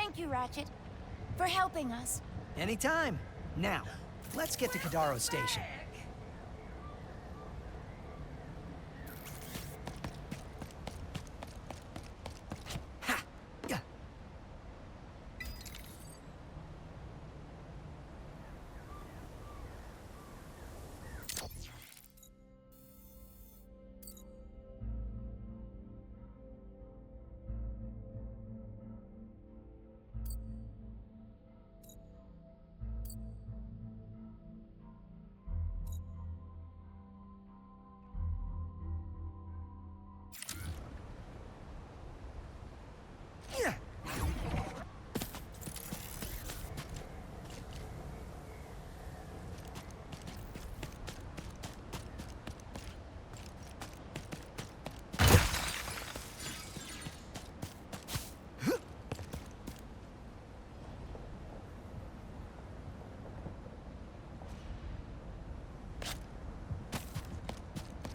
Thank you, Ratchet, for helping us. Anytime. Now, let's get to Kadaro Station. Ha! Yeah. Yeah.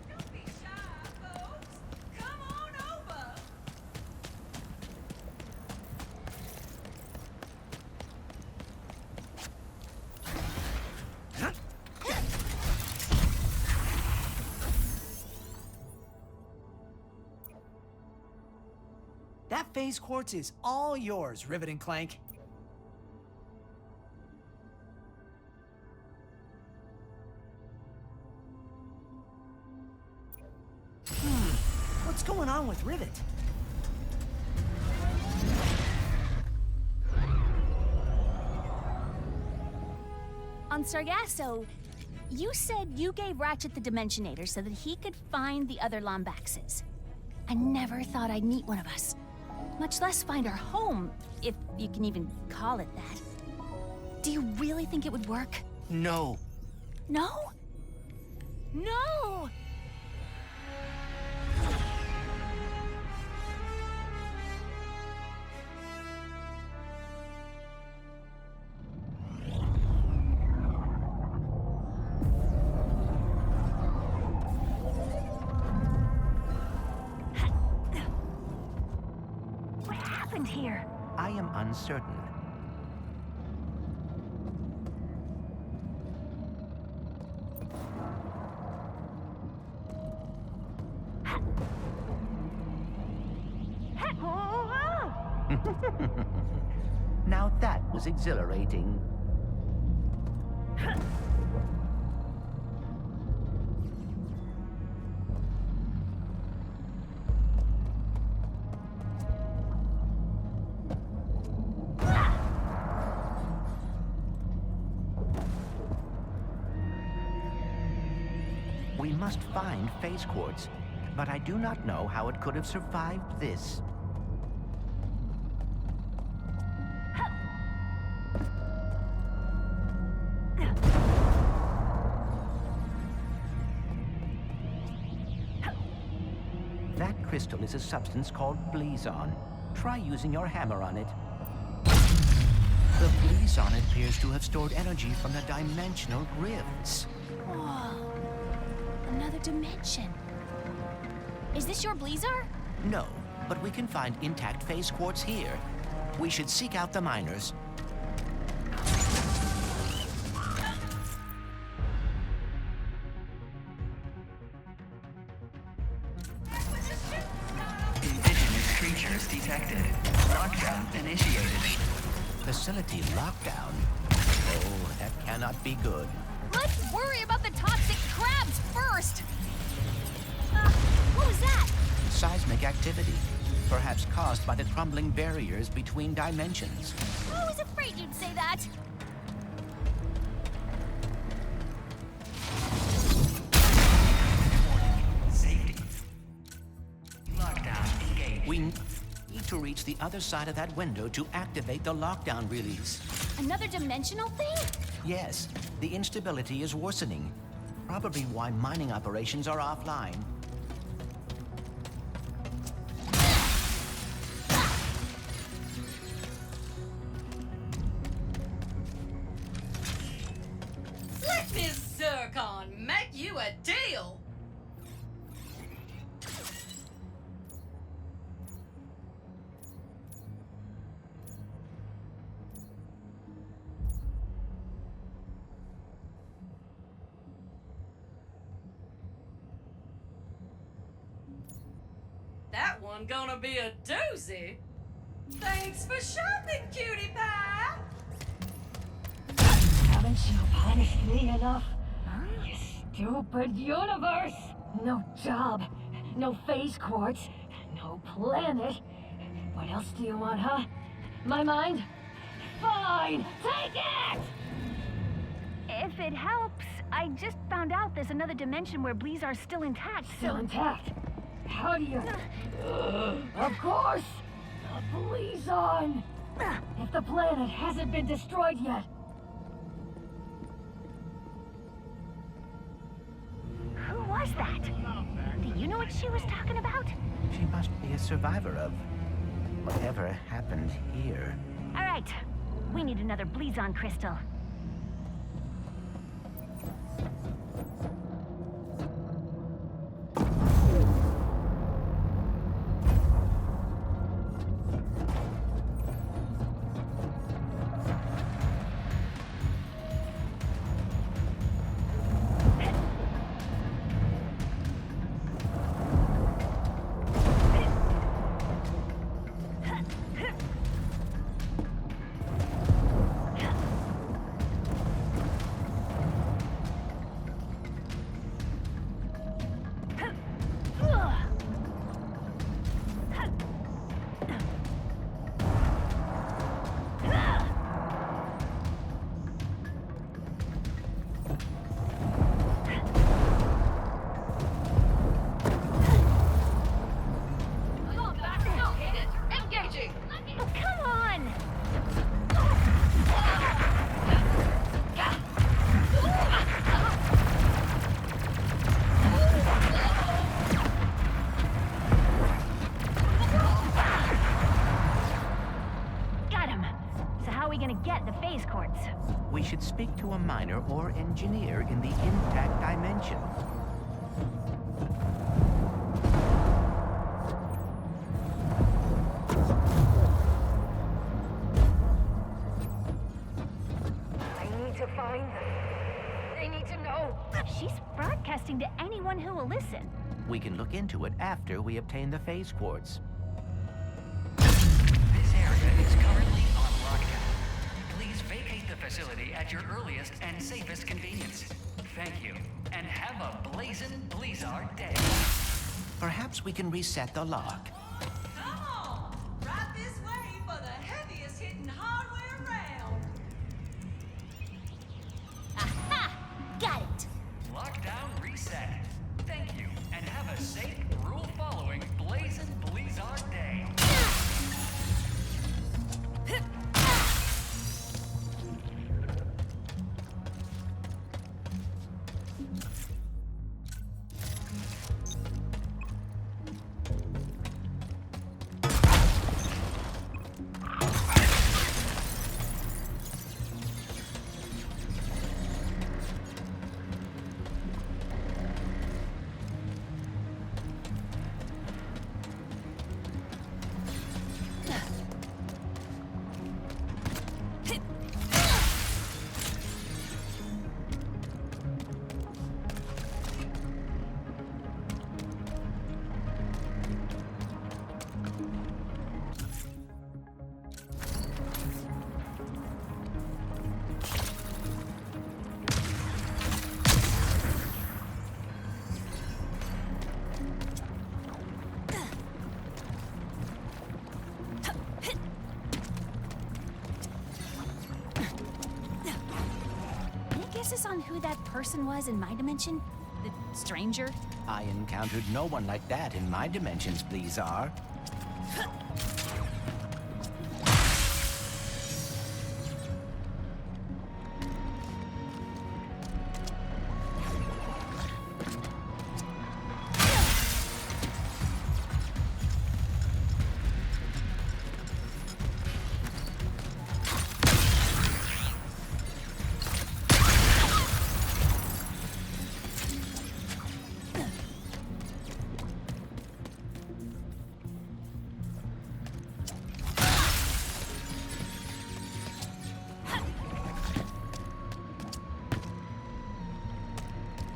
Don't be shy, folks. Come on over. That phase quartz is all yours, Ratchet and Clank. What's going on with Rivet? On Sargasso, you said you gave Ratchet the Dimensionator so that he could find the other Lombaxes. I never thought I'd meet one of us, much less find our home, if you can even call it that. Do you really think it would work? No. No? No! What happened here? I am uncertain. Now that was exhilarating. We must find phase quartz, but I do not know how it could have survived this. That crystal is a substance called Blizon. Try using your hammer on it. The Blizon appears to have stored energy from the dimensional rifts. Whoa. Another dimension. Is this your Blizar? No, but we can find intact phase quartz here. We should seek out the miners. Indigenous creatures detected. Lockdown initiated. Facility lockdown? Oh, that cannot be good. Let's worry about the toxic crabs first! What was that? Seismic activity, perhaps caused by the crumbling barriers between dimensions. I was afraid you'd say that. Safety. Lockdown engaged. We need to reach the other side of that window to activate the lockdown release. Another dimensional thing? Yes, the instability is worsening. Probably why mining operations are offline. Let this Zircon make you a deal. one gonna be a doozy. Thanks for shopping, cutie pie. Haven't you punished me enough? You stupid universe! No job, no phase quartz, no planet. What else do you want, huh? My mind? Fine, take it! If it helps, I just found out there's another dimension where Bleezar's still intact. Still intact. How do you... Of course! The Bleezon! If the planet hasn't been destroyed yet. Who was that? Do you know what she was talking about? She must be a survivor of whatever happened here. All right, we need another Bleezon crystal. We should speak to a miner or engineer in the intact dimension. I need to find them. They need to know. She's broadcasting to anyone who will listen. We can look into it after we obtain the phase quartz. This area is currently on lockdown. Please vacate the facility at your earliest and safest convenience. Thank you, and have a blazing Blizzard day. Perhaps we can reset the lock. Come on, right this way for the heaviest hitting hardware around. Aha! Got it! Lockdown reset. Thank you, and have a safe, rule-following, blazing Blizzard day. Guesses on who that person was in my dimension? The stranger? I encountered no one like that in my dimensions, Blizzard.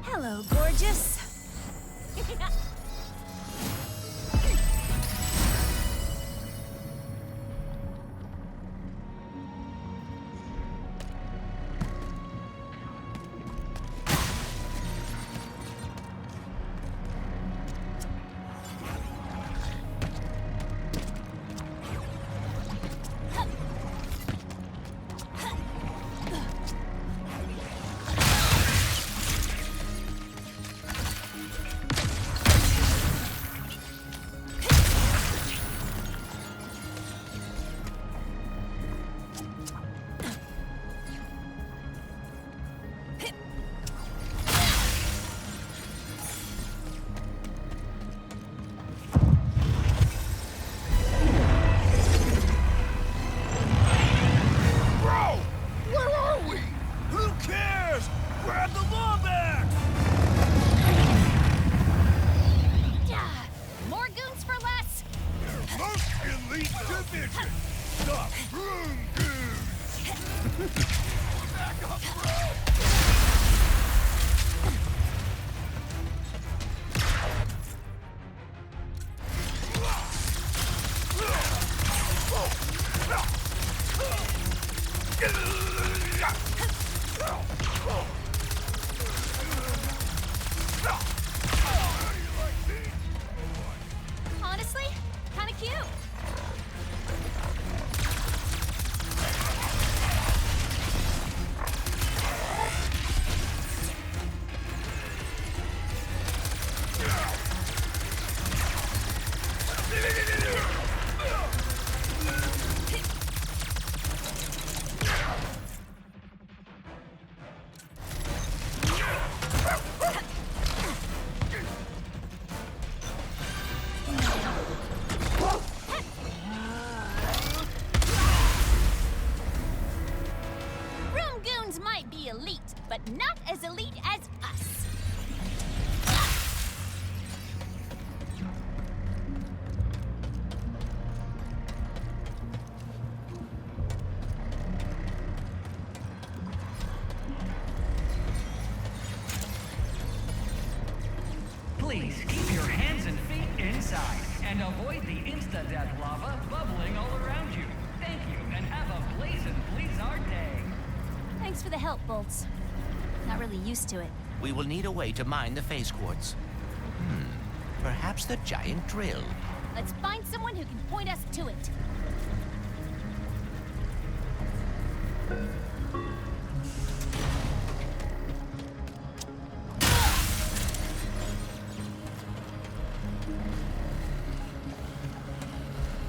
Hello, gorgeous. Elite Division! The Broom Goons! Back up, bro! Honestly, kinda cute. Room goons might be elite, but not as elite as us. Please keep your hands and feet inside and avoid the insta-death lava bubbling all around you. Thank you, and have a blazing Blizzard day. Thanks for the help, Bolts. Not really used to it. We will need a way to mine the phase quartz. Perhaps the giant drill. Let's find someone who can point us to it.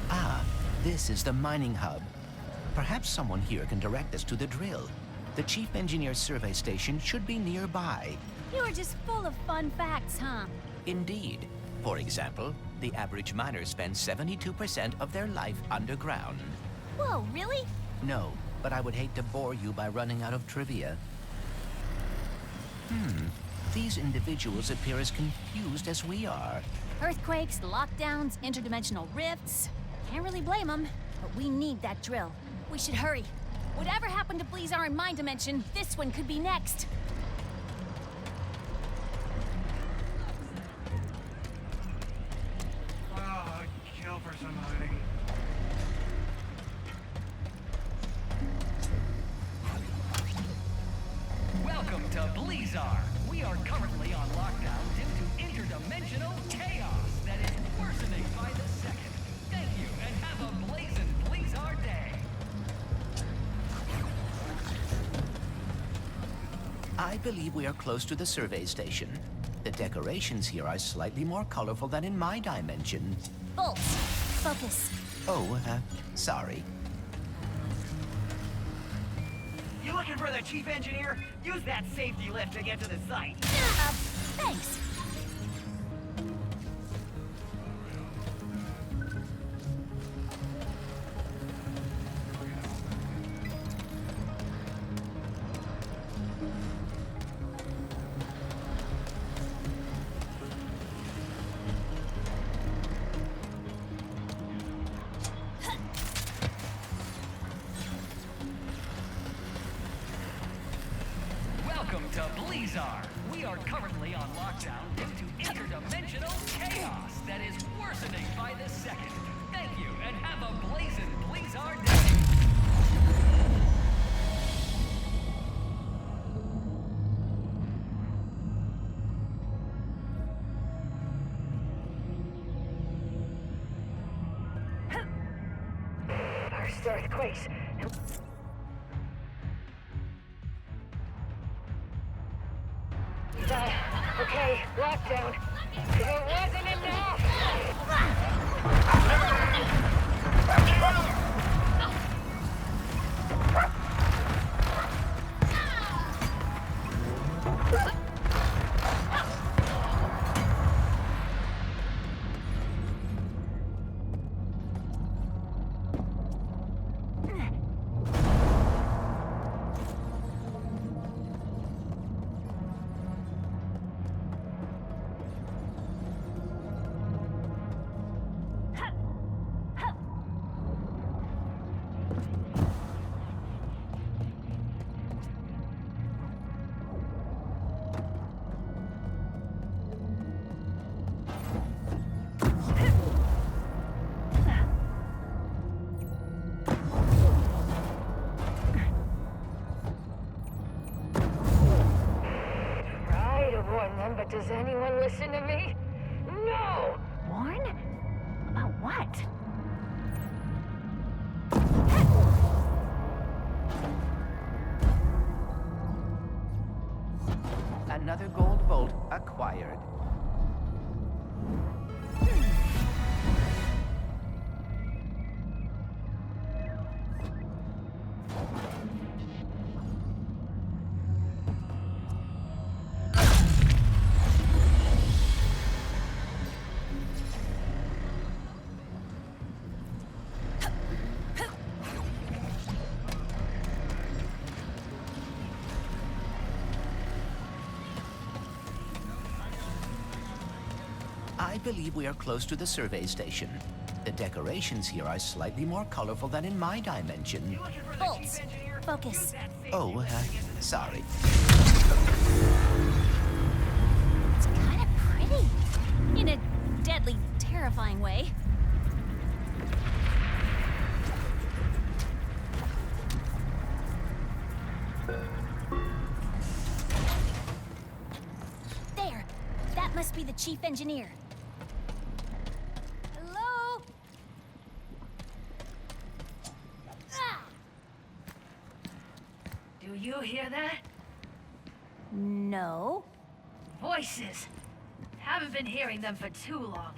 Ah, this is the mining hub. Perhaps someone here can direct us to the drill. The Chief Engineer's survey station should be nearby. You are just full of fun facts, huh? Indeed. For example, the average miner spends 72% of their life underground. Whoa, really? No, but I would hate to bore you by running out of trivia. These individuals appear as confused as we are. Earthquakes, lockdowns, interdimensional rifts. Can't really blame them, but we need that drill. We should hurry. Whatever happened to Blizzard in my dimension, this one could be next. Oh, I'd kill for some honey. Welcome to Blizzard. We are currently on lockdown due to interdimensional chaos that is worsening by the second. Thank you, and have a blazing Blizzard day. I believe we are close to the survey station. The decorations here are slightly more colorful than in my dimension. Bolts, focus. Oh, sorry. You looking for the chief engineer? Use that safety lift to get to the site. Thanks. Welcome to Blizzard. We are currently on lockdown due to interdimensional chaos that is worsening by the second. Thank you, and have a blazing Blizzard day. First earthquakes. Okay, lockdown. It wasn't enough! But does anyone listen to me? No! Warn? About what? Another gold bolt acquired. I believe we are close to the survey station. The decorations here are slightly more colorful than in my dimension. Looking for the Bolts. chief engineer? Focus. Use that safety Oh, lift to get to the sorry. It's kind of pretty. In a deadly, terrifying way. There. That must be the chief engineer. Hello? Ah! Do you hear that? No. Voices. Haven't been hearing them for too long.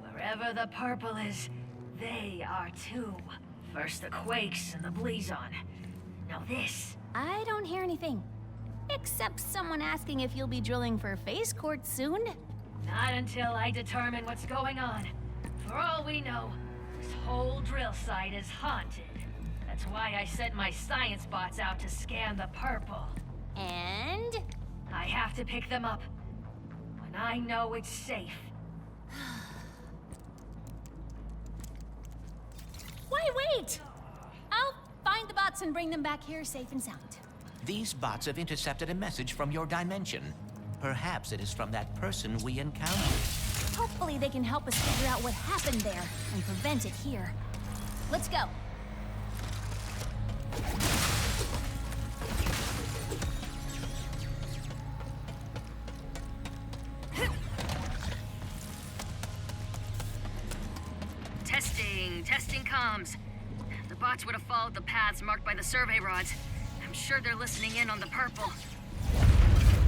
Wherever the purple is, they are too. First the Quakes and the Blazon. Now this. I don't hear anything. Except someone asking if you'll be drilling for phase quartz soon. Not until I determine what's going on. For all we know, this whole drill site is haunted. That's why I sent my science bots out to scan the purple. And? I have to pick them up when I know it's safe. Why wait? I'll find the bots and bring them back here safe and sound. These bots have intercepted a message from your dimension. Perhaps it is from that person we encountered. Hopefully they can help us figure out what happened there and prevent it here. Let's go. Testing comms. The bots would have followed the paths marked by the survey rods. I'm sure they're listening in on the purple.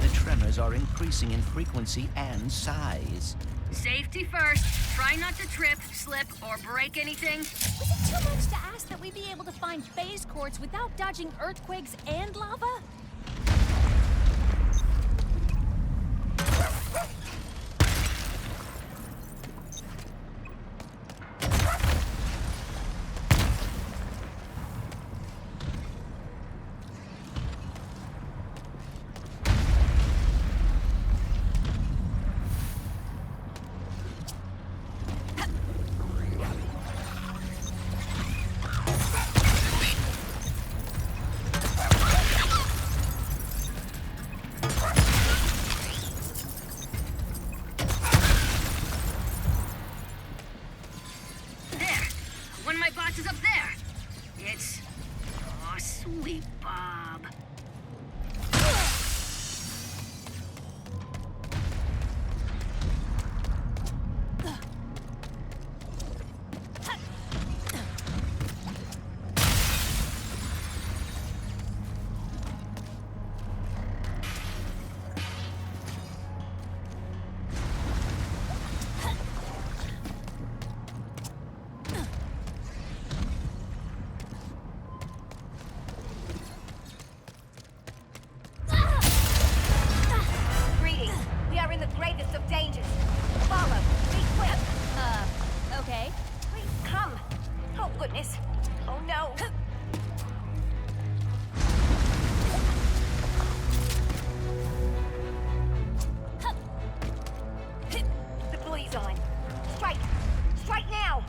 The tremors are increasing in frequency and size. Safety first. Try not to trip, slip, or break anything. Was it too much to ask that we be able to find phase quartz without dodging earthquakes and lava? One of my bots is up there. It's... Oh, sweet Bob. Okay. Please come. Oh, goodness. Oh, no. The police on. Strike. Strike now.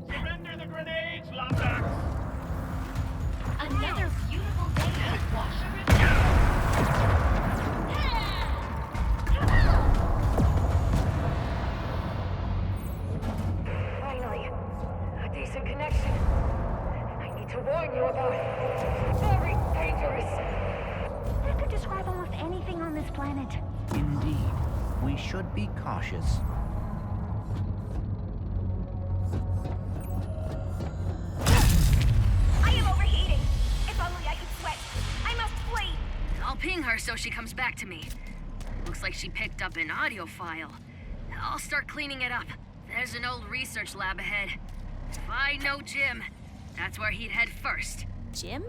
Surrender the grenades, Lombax! mission I need to warn you about. Very dangerous. That could describe almost anything on this planet. Indeed, we should be cautious. I am overheating. If only I could sweat. I must flee. I'll ping her so she comes back to me. Looks like she picked up an audio file. I'll start cleaning it up. There's an old research lab ahead. If I know Jim, that's where he'd head first. Jim?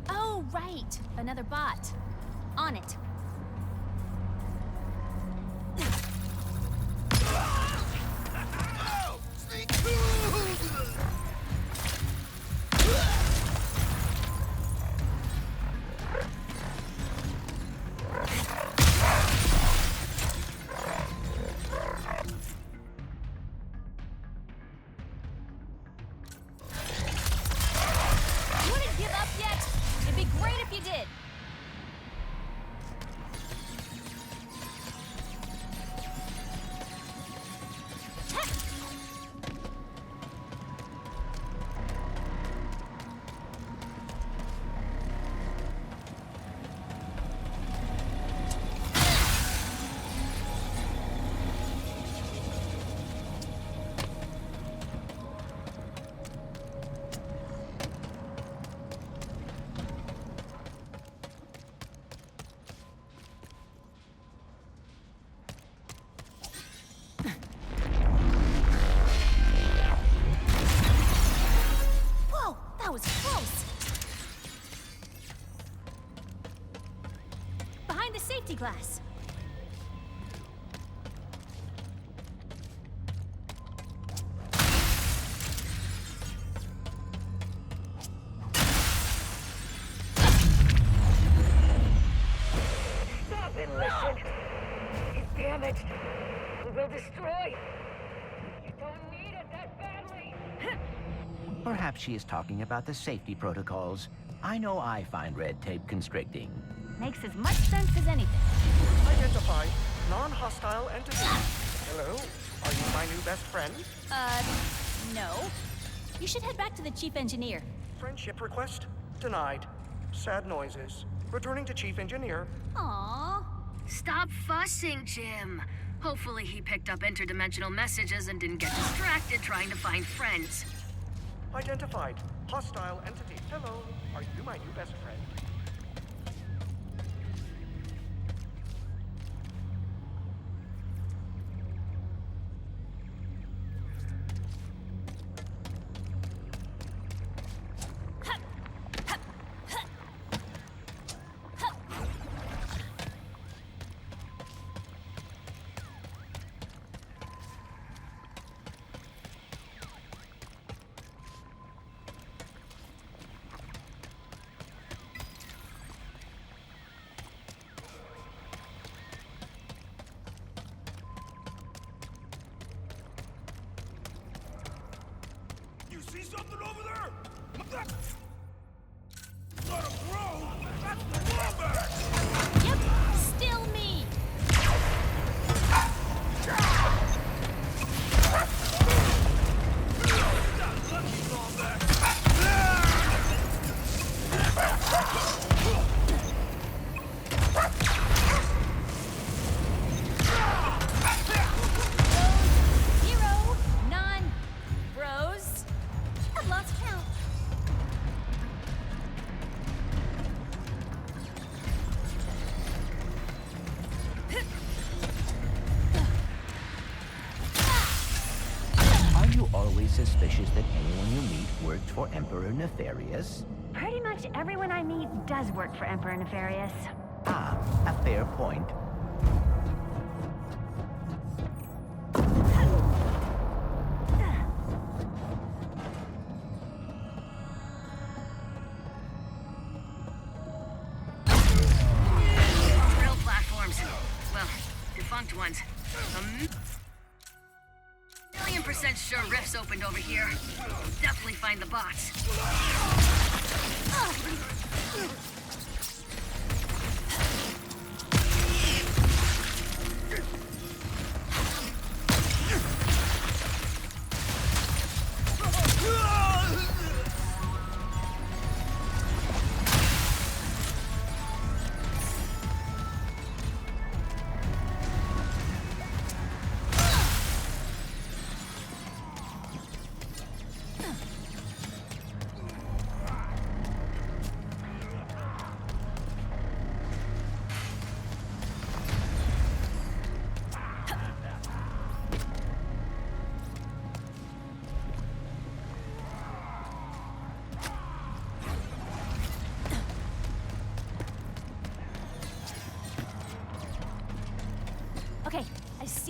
Oh, right. Another bot. On it. You wouldn't give up yet? It'd be great if you did. Whoa, that was close. Behind the safety glass. Stop and listen. Damn it. We will destroy. You don't need it that badly. Perhaps she is talking about the safety protocols. I know I find red tape constricting. Makes as much sense as anything. Identify non-hostile entity. Hello? Are you my new best friend? No. You should head back to the chief engineer. Friendship request? Denied. Sad noises. Returning to chief engineer. Aww. Stop fussing, Jim. Hopefully he picked up interdimensional messages and didn't get distracted trying to find friends. Identified. Hostile entity. Hello? Are you my new best friend? You see something over there? Not a bro! That's the wombat! Yep, still me. That lucky wombat! Zero, none. Bros. I've lost count. Are you always suspicious that anyone you meet works for Emperor Nefarious? Pretty much everyone I meet does work for Emperor Nefarious. Ah, a fair point. Drill platforms. Well, defunct ones. $1,000,000% sure rifts opened over here. Definitely find the bots.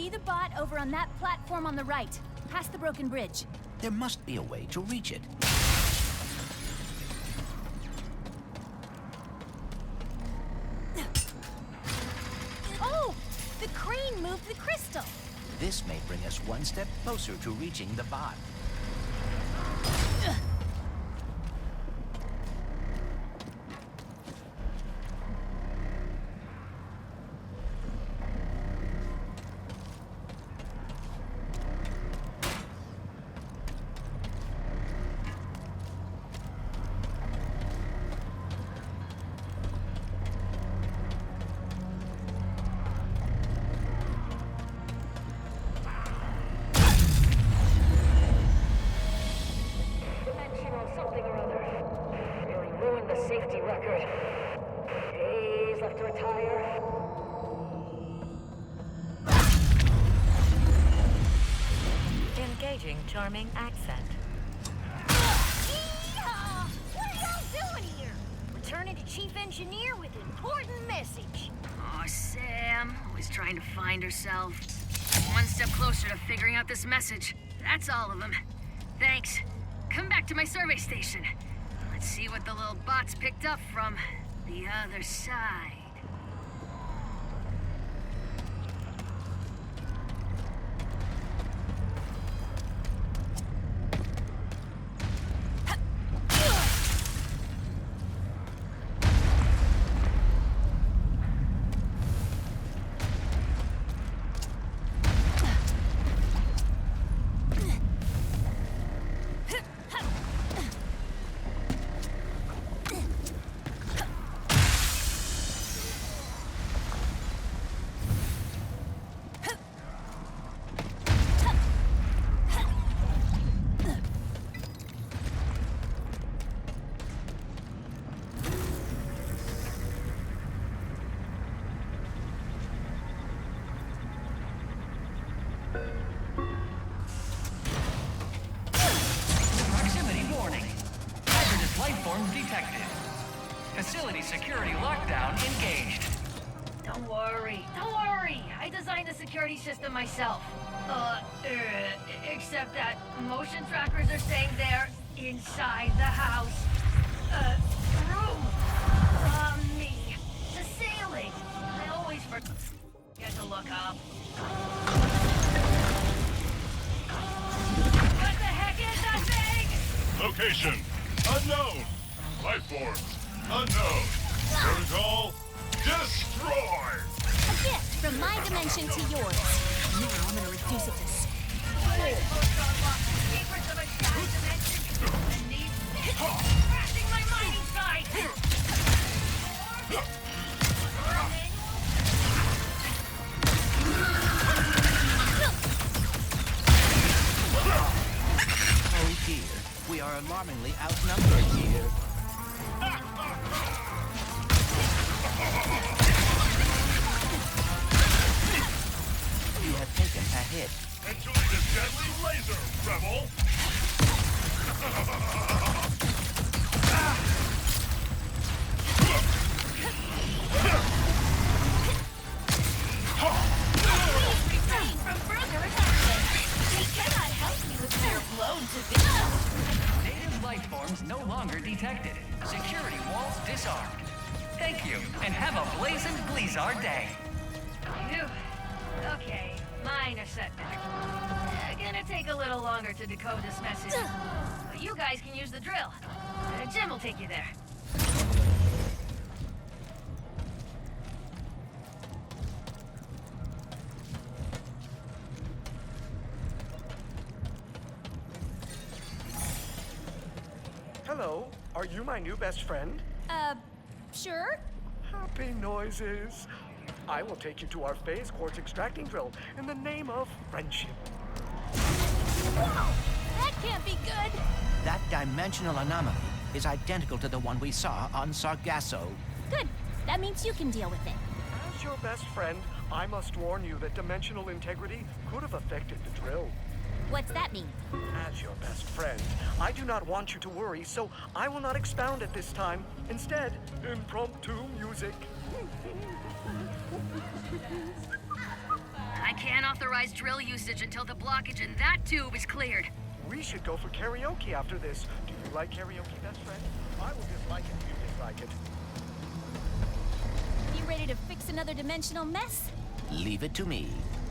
see the bot over on that platform on the right, past the broken bridge. There must be a way to reach it. Oh! The crane moved the crystal! This may bring us one step closer to reaching the bot. Dimensional something or other. Really ruined the safety record. Days left to retire. Engaging charming accent. Yeehaw! What are y'all doing here? Returning to Chief Engineer with an important message. Oh, Sam, always trying to find herself. One step closer to figuring out this message. That's all of them. Thanks. Come back to my survey station. Let's see what the little bots picked up from the other side. Proximity warning. Hazardous life forms detected. Facility security lockdown engaged. Don't worry. I designed the security system myself. Except that motion trackers are staying there inside the house. Room. Me. The ceiling. I always forget to look up. What the heck is that thing? Location unknown. Life forms unknown. Protocol destroy. A gift from my dimension to yours. Now I'm gonna reduce it to Secrets of a shattered dimension. And these crashing my mining site. Oh dear, we are alarmingly outnumbered here. You have taken a hit. Enjoy the deadly laser, rebel. refrain from further attacks. They cannot help me with their blown division. Native life forms no longer detected. Security walls disarmed. Thank you, and have a blazing Blizzard day. Phew. Okay, minor setback. Gonna take a little longer to decode this message. But you guys can use the drill. Jim will take you there. Hello, are you my new best friend? Sure? Happy noises. I will take you to our phase quartz extracting drill in the name of friendship. Whoa! That can't be good! That dimensional anomaly is identical to the one we saw on Sargasso. Good. That means you can deal with it. As your best friend, I must warn you that dimensional integrity could have affected the drill. What's that mean? As your best friend, I do not want you to worry, so I will not expound at this time. Instead, impromptu music. I can't authorize drill usage until the blockage in that tube is cleared. We should go for karaoke after this. Do you like karaoke, best friend? I will dislike it if you dislike it. You ready to fix another dimensional mess? Leave it to me.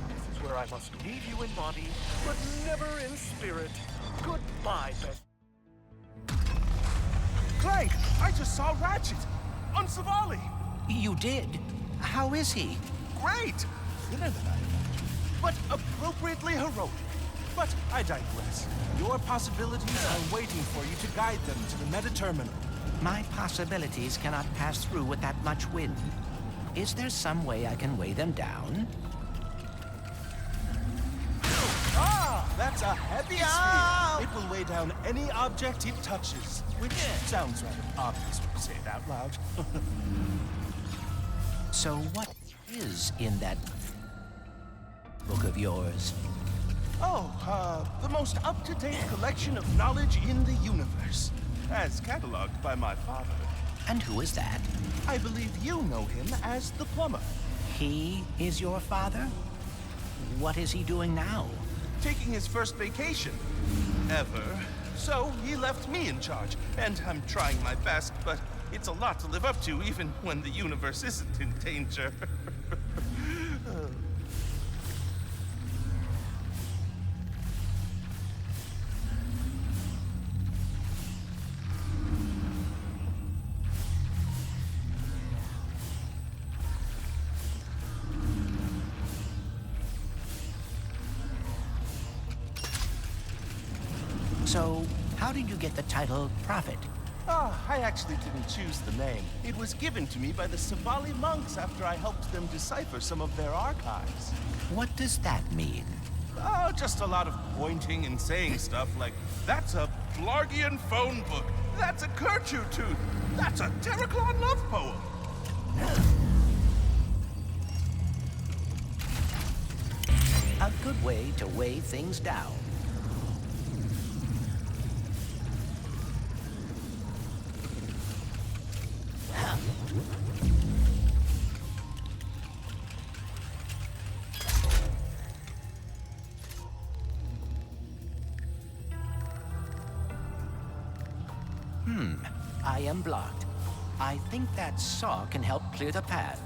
This is where I must leave you in body, but never in spirit. Goodbye, best. Clank, I just saw Ratchet on Savali. You did? How is he? Great! Thinner than I imagined, but appropriately heroic. But I digress. Your possibilities are waiting for you to guide them to the meta-terminal. My possibilities cannot pass through with that much wind. Is there some way I can weigh them down? Ah, that's a heavy sphere. It will weigh down any object it touches, which sounds rather obvious when you say it out loud. So what is in that book of yours? Oh, the most up-to-date collection of knowledge in the universe, as cataloged by my father. And who is that? I believe you know him as the plumber. He is your father? What is he doing now? Taking his first vacation ever. So he left me in charge, and I'm trying my best, but it's a lot to live up to even when the universe isn't in danger. So, how did you get the title Prophet? I actually didn't choose the name. It was given to me by the Savali monks after I helped them decipher some of their archives. What does that mean? Oh, just a lot of pointing and saying stuff like, that's a Blargian phone book, that's a Kerchu tooth, that's a Terraclon love poem. A good way to weigh things down. I am blocked. I think that saw can help clear the path.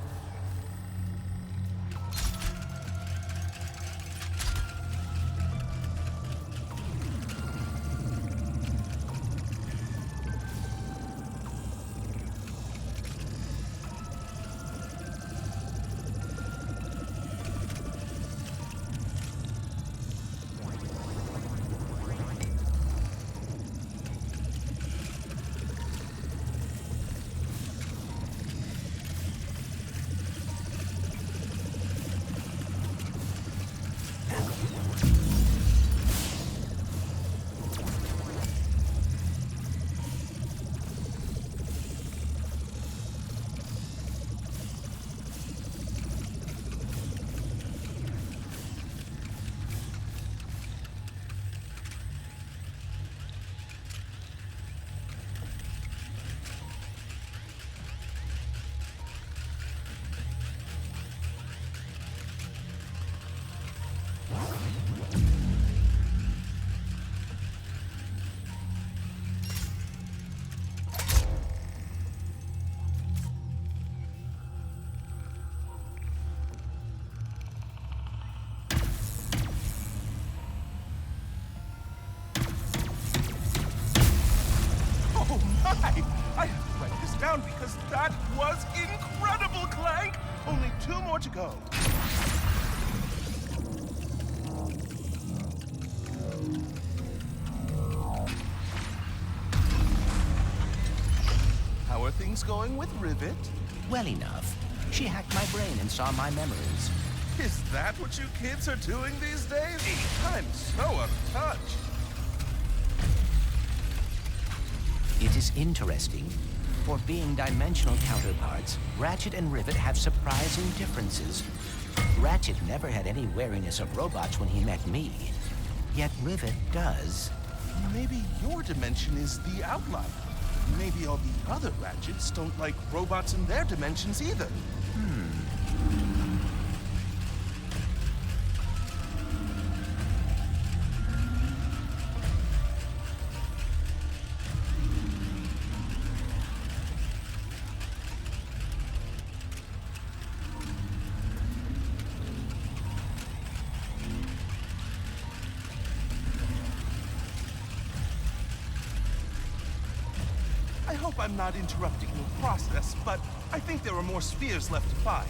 I have to write this down because that was incredible, Clank! Only 2 more to go. How are things going with Rivet? Well enough. She hacked my brain and saw my memories. Is that what you kids are doing these days? I'm so out of touch. It is interesting. For being dimensional counterparts, Ratchet and Rivet have surprising differences. Ratchet never had any wariness of robots when he met me. Yet Rivet does. Maybe your dimension is the outlier. Maybe all the other Ratchets don't like robots in their dimensions either. I hope I'm not interrupting your process, but I think there are more spheres left to find.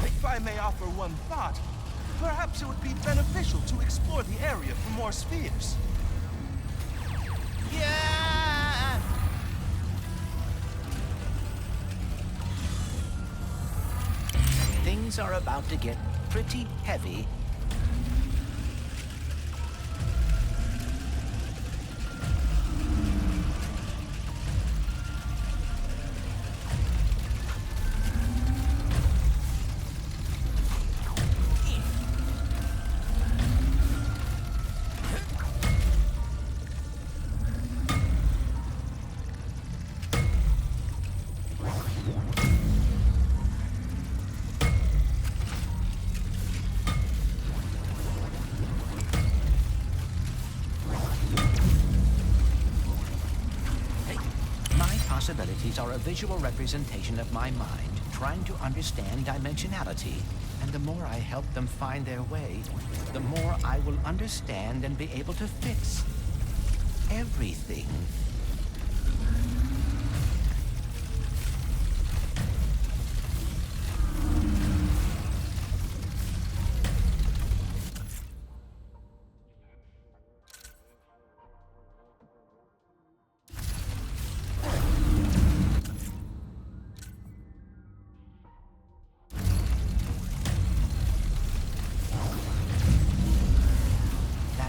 If I may offer one thought, perhaps it would be beneficial to explore the area for more spheres. Yeah! Things are about to get pretty heavy. Possibilities are a visual representation of my mind, trying to understand dimensionality. And the more I help them find their way, the more I will understand and be able to fix everything.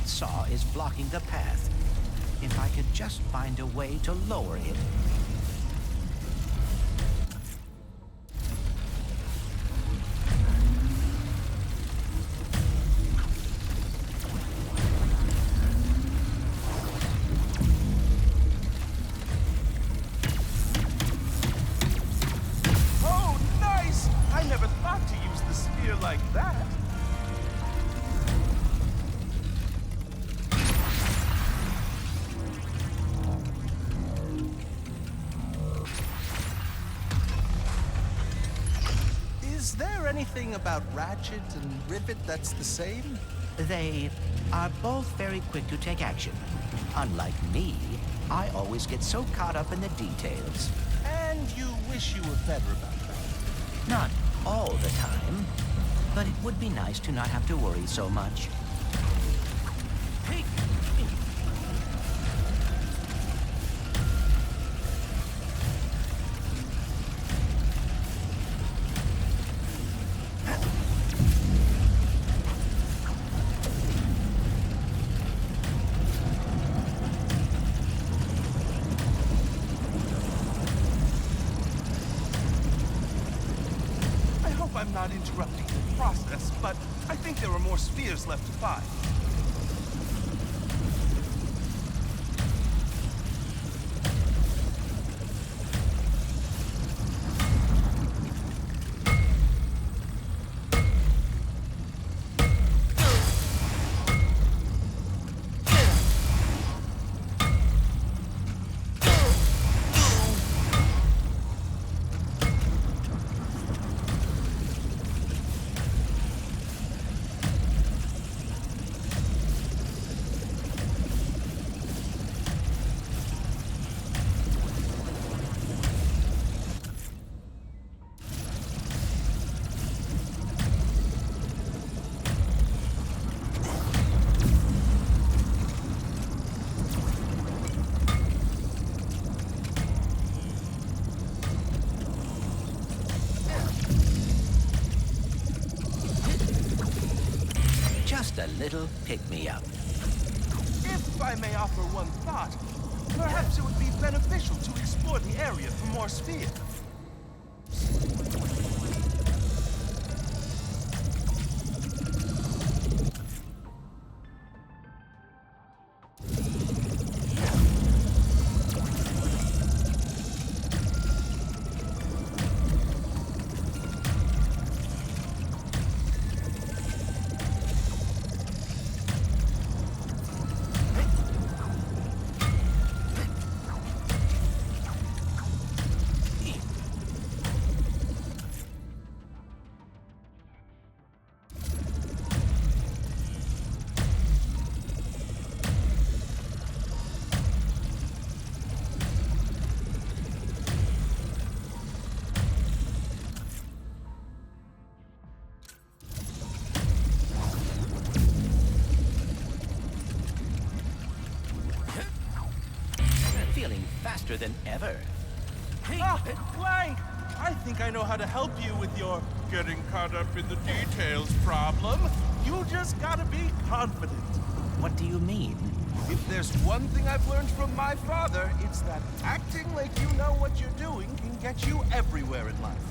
Saw is blocking the path. If I could just find a way to lower it. Oh, nice! I never thought to use the sphere like that. Is there anything about Ratchet and Rivet that's the same? They are both very quick to take action. Unlike me, I always get so caught up in the details. And you wish you were better about that. Not all the time, but it would be nice to not have to worry so much. Hey! I'm not interrupting the process, but I think there are more spheres left to find. a little pick-me-up. If I may offer one thought, perhaps it would be beneficial to explore the area for more spheres. Feeling faster than ever. Ah, Clank! I think I know how to help you with your getting caught up in the details problem. You just gotta be confident. What do you mean? If there's one thing I've learned from my father, it's that acting like you know what you're doing can get you everywhere in life.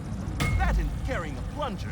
That and carrying a plunger.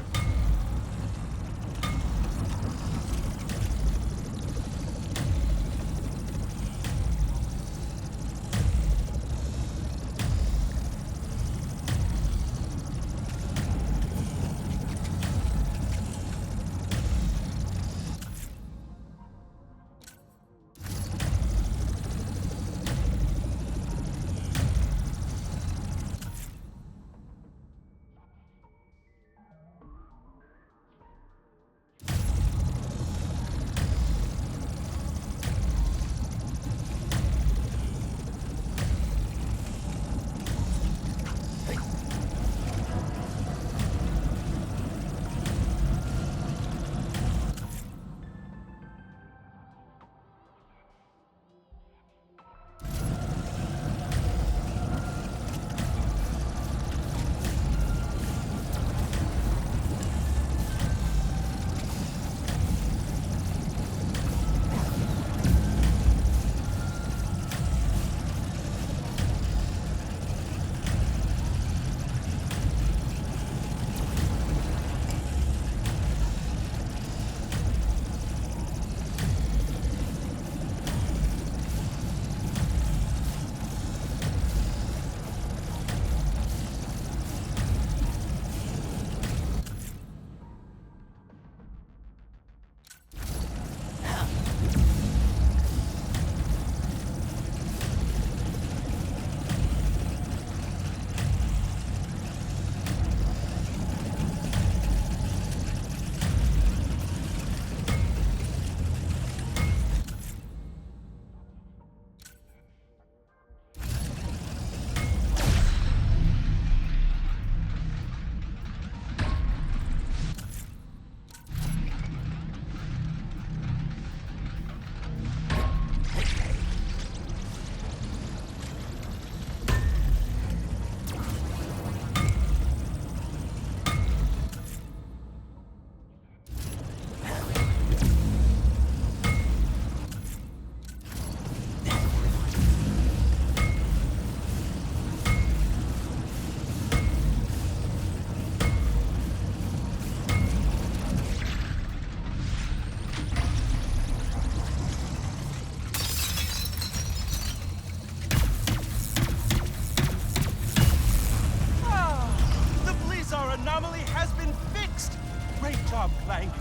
Clank.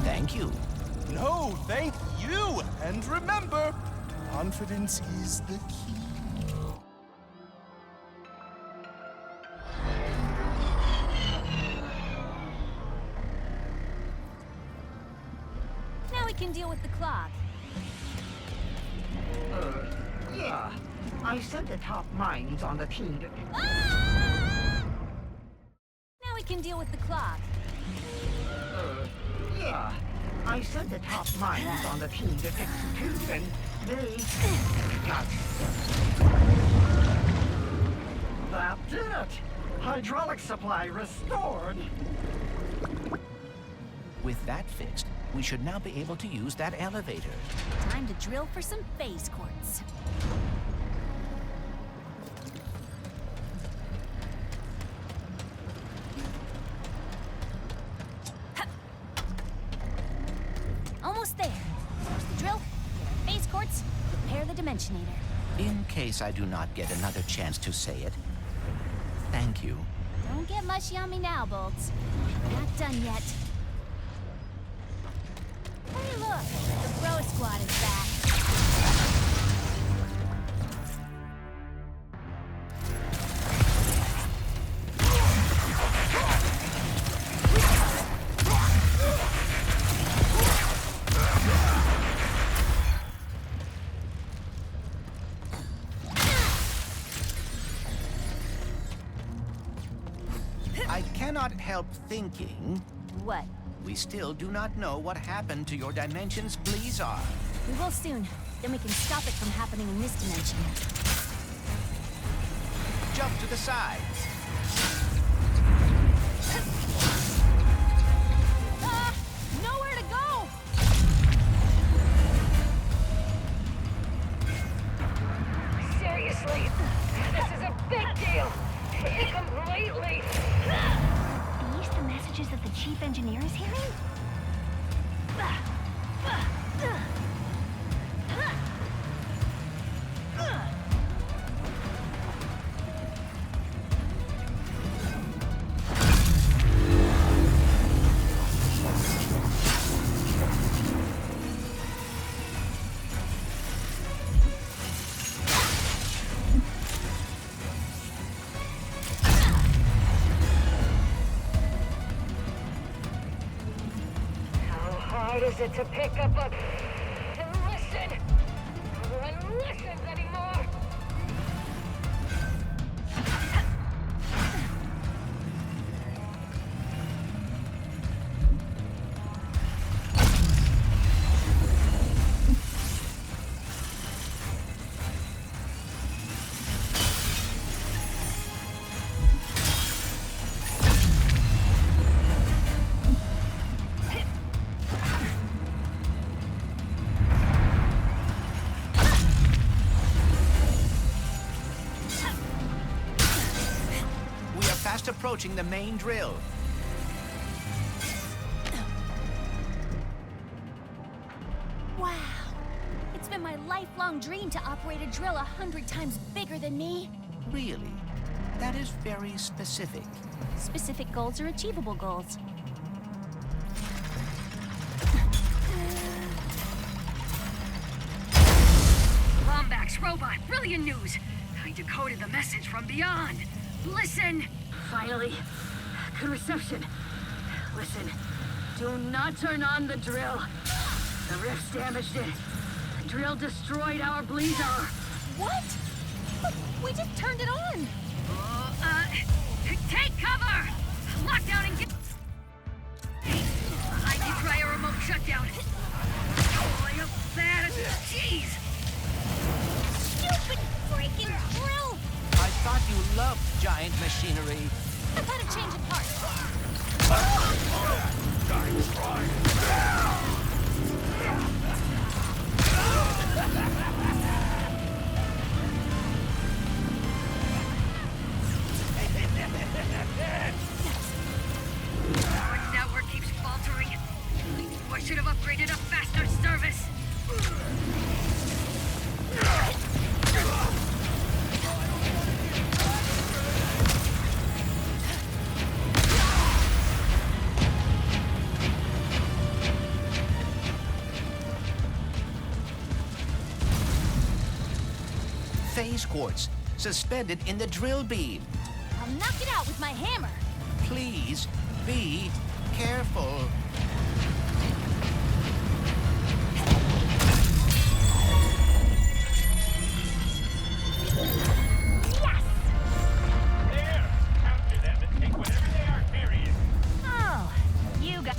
Thank you. No, thank you. And remember, confidence is the key. Now we can deal with the clock. Yeah. I sent the top minds on the team to... Ah! Now we can deal with the clock. Yeah. I sent the top minds on the team to fix the tube, and they... got... That did it! Hydraulic supply restored! With that fixed, we should now be able to use that elevator. Time to drill for some phase quartz. Almost there. There's the drill, get our phase quartz, repair the Dimensionator. In case I do not get another chance to say it, thank you. Don't get mushy on me now, Bolts. Not done yet. Hey, look! The Bro Squad is back. I cannot help thinking... What? We still do not know what happened to your dimension's Blizar. We will soon. Then we can stop it from happening in this dimension. Jump to the side. Nowhere to go! Seriously, this is a big deal. Completely. These the messages that the Chief Engineer is hearing? How hard is it to pick up a... and listen? No one listens anymore. Fast approaching the main drill. Wow. It's been my lifelong dream to operate a drill 100 times bigger than me. Really? That is very specific. Specific goals are achievable goals. Lombax robot, brilliant news. I decoded the message from beyond. Listen! Finally, good reception. Listen, do not turn on the drill. The rift's damaged it. The drill destroyed our Blizar. What? But we just turned it on. Take cover! Lockdown and get... I can try a remote shutdown. Oh, I hope that... Jeez! Stupid freaking drill! I thought you loved giant machinery. I've had a change of heart. Our network keeps faltering. I should have upgraded a faster service. Phase quartz, suspended in the drill beam. I'll knock it out with my hammer. Please, be careful. Yes! There! Capture them and take whatever they are carrying. Oh, you got...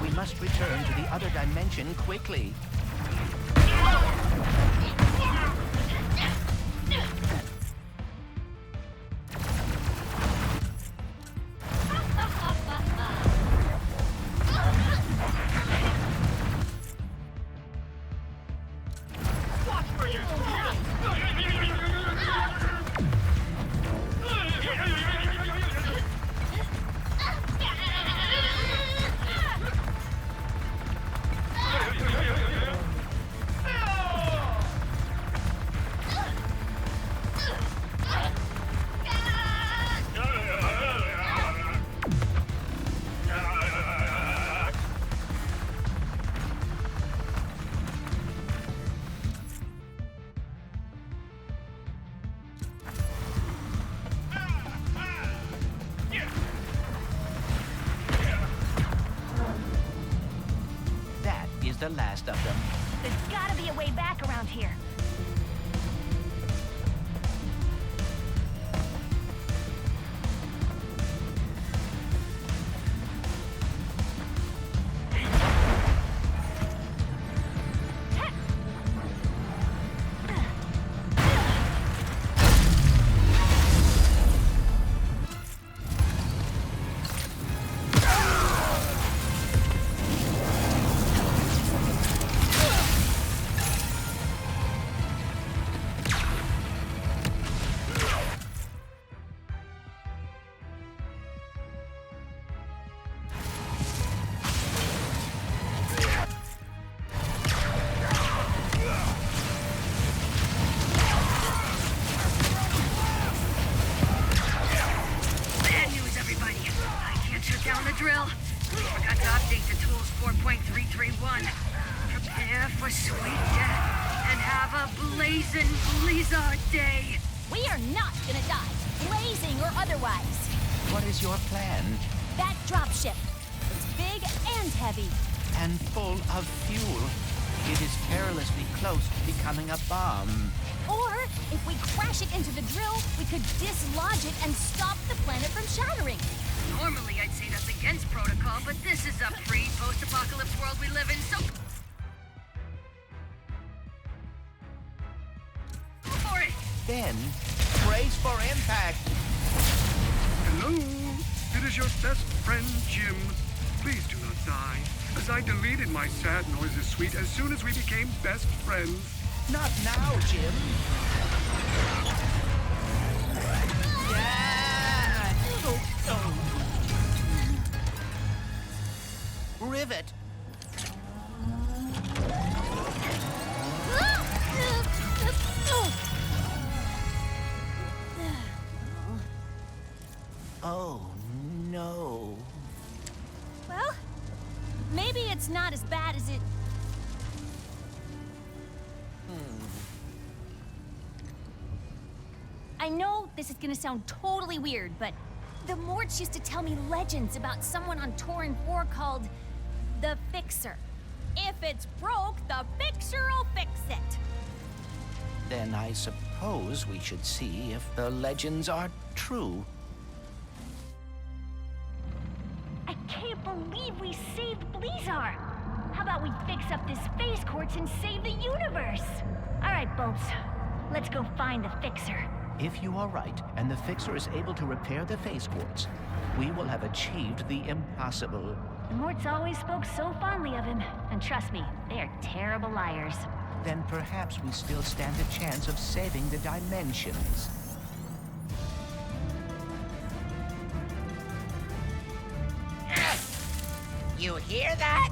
We must return to the other dimension quickly. the last of them. There's gotta be a way back around here. drill. Forgot to update the tools 4.331. Prepare for sweet death and have a blazing blizzard day. We are not gonna die, blazing or otherwise. What is your plan? That dropship. It's big and heavy. And full of fuel. It is perilously close to becoming a bomb. Or, if we crash it into the drill, we could dislodge it and stop the planet from shattering. Normally, I'd say that's against protocol, but this is a pre-post-apocalypse world we live in, so... Go for it! Then, brace for impact. Hello, it is your best friend, Jim. Please do not die, as I deleted my sad noises suite as soon as we became best friends. Not now, Jim. Yeah. Oh. Rivet. Oh, no. Well, maybe it's not as bad as it... I know this is gonna sound totally weird, but the Morts used to tell me legends about someone on Torin 4 called the Fixer. If it's broke, the Fixer'll fix it. Then I suppose we should see if the legends are true. I can't believe we saved Blizzard. How about we fix up this phase quartz and save the universe? All right, Bolts. Let's go find the Fixer. If you are right, and the Fixer is able to repair the phase quartz, we will have achieved the impossible. The Morts always spoke so fondly of him. And trust me, they are terrible liars. Then perhaps we still stand a chance of saving the dimensions. You hear that?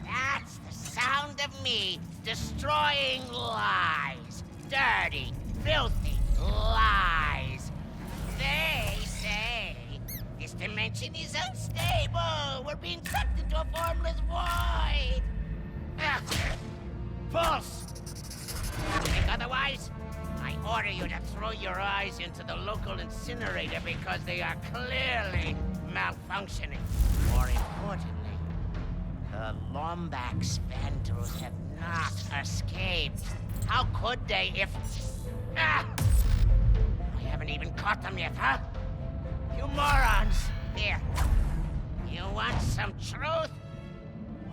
That's the sound of me destroying lies. Dirty, filthy lies. They say this dimension is unstable. We're being sucked into a formless void. False. You think otherwise? I order you to throw your eyes into the local incinerator because they are clearly malfunctioning. More importantly, the Lombax Vandals have not escaped. How could they if... I haven't even caught them yet, huh? You morons! Here. You want some truth?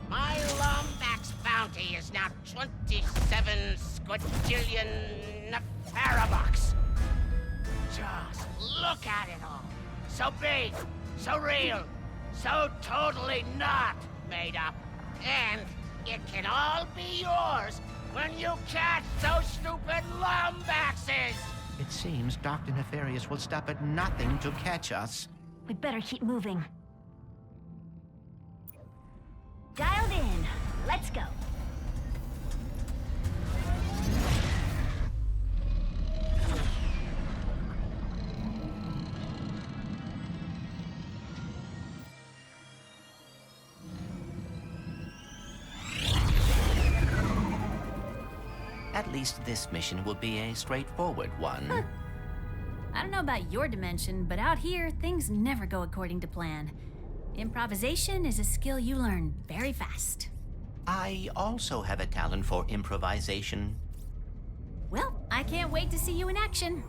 My Lombax bounty is now 27 squadrillion Farabucks. Just look at it all. So big, so real, so totally not made up. And it can all be yours when you catch those stupid Lombaxes! It seems Dr. Nefarious will stop at nothing to catch us. We better keep moving. Dialed in. Let's go. At least this mission will be a straightforward one. Huh. I don't know about your dimension, but out here, things never go according to plan. Improvisation is a skill you learn very fast. I also have a talent for improvisation. Well, I can't wait to see you in action.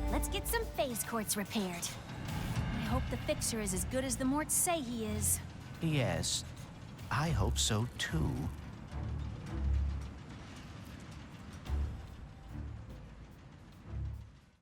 Let's get some phase quartz repaired. I hope the fixer is as good as the Morts say he is. Yes, I hope so too.